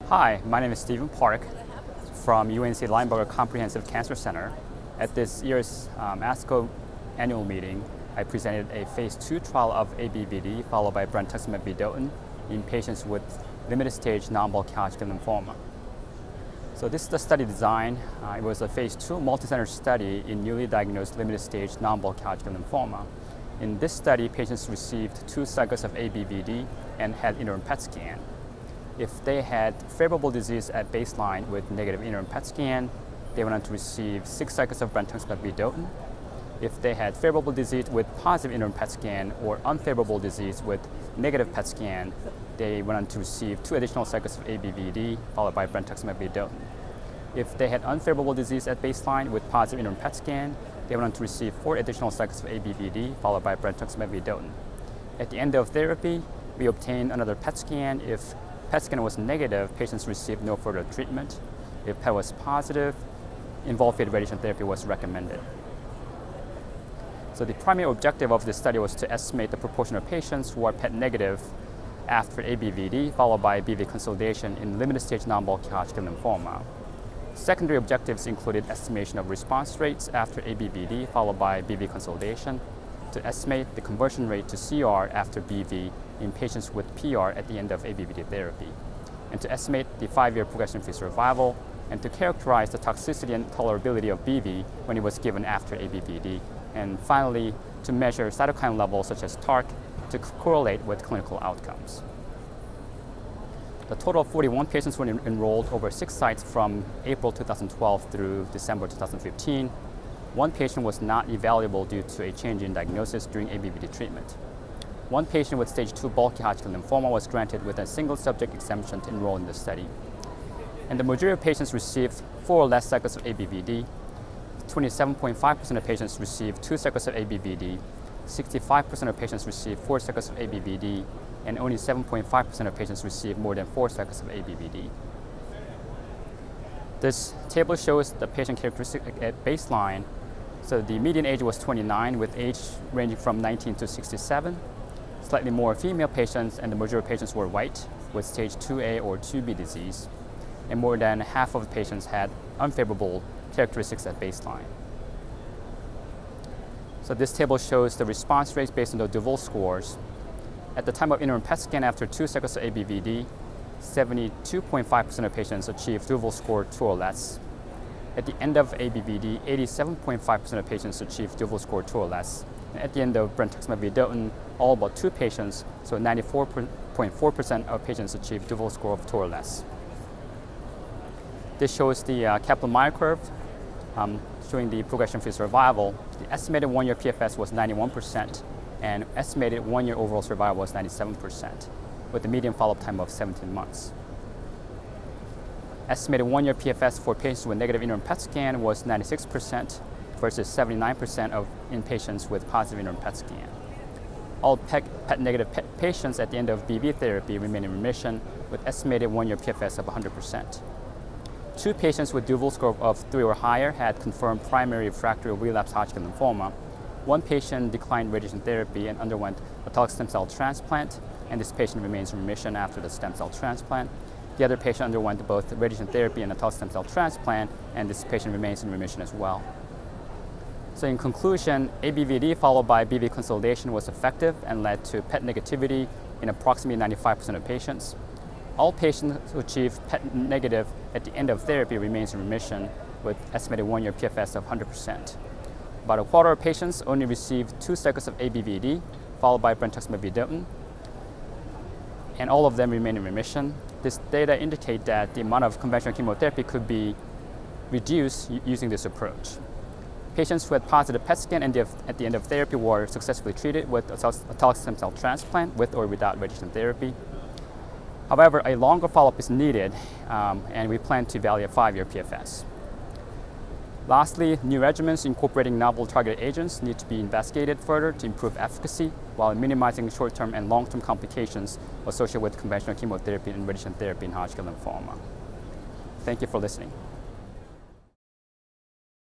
Hi, my name is Stephen Park from UNC Lineberger Comprehensive Cancer Center. At this year's ASCo annual meeting, I presented a phase 2 trial of ABVD followed by Brentuximab Vedotin in patients with limited stage non-bulky Hodgkin lymphoma. So this is the study design. It was a phase 2 multicenter study in newly diagnosed limited stage non-bulky Hodgkin lymphoma. In this study, patients received 2 cycles of ABVD and had interim PET scan. If they had favorable disease at baseline with negative interim PET scan, they went on to receive 6 cycles of Brentuximab Vedotin. If they had favorable disease with positive interim PET scan or unfavorable disease with negative PET scan, they went on to receive 2 additional cycles of ABVD followed by Brentuximab Vedotin. If they had unfavorable disease at baseline with positive interim PET scan, they went on to receive 4 additional cycles of ABVD followed by Brentuximab Vedotin. At the end of therapy, we obtained another PET scan. If PET scan was negative, patients received no further treatment. If PET was positive, involved-field radiation therapy was recommended. So the primary objective of this study was to estimate the proportion of patients who are PET negative after ABVD followed by BV consolidation in limited stage non-bulky Hodgkin lymphoma. Secondary objectives included estimation of response rates after ABVD followed by BV consolidation, to estimate the conversion rate to CR after BV in patients with PR at the end of ABVD therapy, and to estimate the 5-year progression-free survival, and to characterize the toxicity and tolerability of BV when it was given after ABVD, and finally, to measure cytokine levels such as TARC to correlate with clinical outcomes. The total of 41 patients were enrolled over 6 sites from April 2012 through December 2015. 1 patient was not evaluable due to a change in diagnosis during ABVD treatment. 1 patient with stage 2 bulky Hodgkin lymphoma was granted with a single subject exemption to enroll in the study. And the majority of patients received 4 or less cycles of ABVD. 27.5% of patients received 2 cycles of ABVD. 65% of patients received 4 cycles of ABVD, and only 7.5% of patients received more than 4 cycles of ABVD. This table shows the patient characteristic at baseline. So the median age was 29, with age ranging from 19 to 67. Slightly more female patients, and the majority of patients were white with stage 2A or 2B disease. And more than half of the patients had unfavorable characteristics at baseline. So this table shows the response rates based on the Duval scores. At the time of interim PET scan after 2 cycles of ABVD, 72.5% of patients achieved Duval score 2 or less. At the end of ABVD, 87.5% of patients achieved Duval score 2 or less. And at the end of Brentuximab Vedotin, all but 2 patients, so 94.4% of patients achieved Duval score of 2 or less. This shows the Kaplan-Meier curve showing the progression-free survival. The estimated 1-year PFS was 91%, and estimated 1-year overall survival was 97%, with a median follow-up time of 17 months. Estimated 1-year PFS for patients with negative interim PET scan was 96% versus 79% in patients with positive interim PET scan. All PET negative patients at the end of BV therapy remain in remission with estimated 1-year PFS of 100%. 2 patients with Duval score of 3 or higher had confirmed primary refractory relapsed Hodgkin lymphoma. 1 patient declined radiation therapy and underwent autologous stem cell transplant, and this patient remains in remission after the stem cell transplant. The other patient underwent both radiation therapy and autologous stem cell transplant, and this patient remains in remission as well. So in conclusion, ABVD followed by BV consolidation was effective and led to PET negativity in approximately 95% of patients. All patients who achieved PET negative at the end of therapy remains in remission with estimated 1-year PFS of 100%. About a quarter of patients only received 2 cycles of ABVD followed by Brentuximab Vedotin, and all of them remain in remission. This data indicate that the amount of conventional chemotherapy could be reduced using this approach. Patients who had positive PET scan at the end of therapy were successfully treated with autologous stem cell transplant with or without radiation therapy. However, a longer follow-up is needed, and we plan to evaluate 5-year PFS. Lastly, new regimens incorporating novel targeted agents need to be investigated further to improve efficacy while minimizing short-term and long-term complications associated with conventional chemotherapy and radiation therapy in Hodgkin lymphoma. Thank you for listening.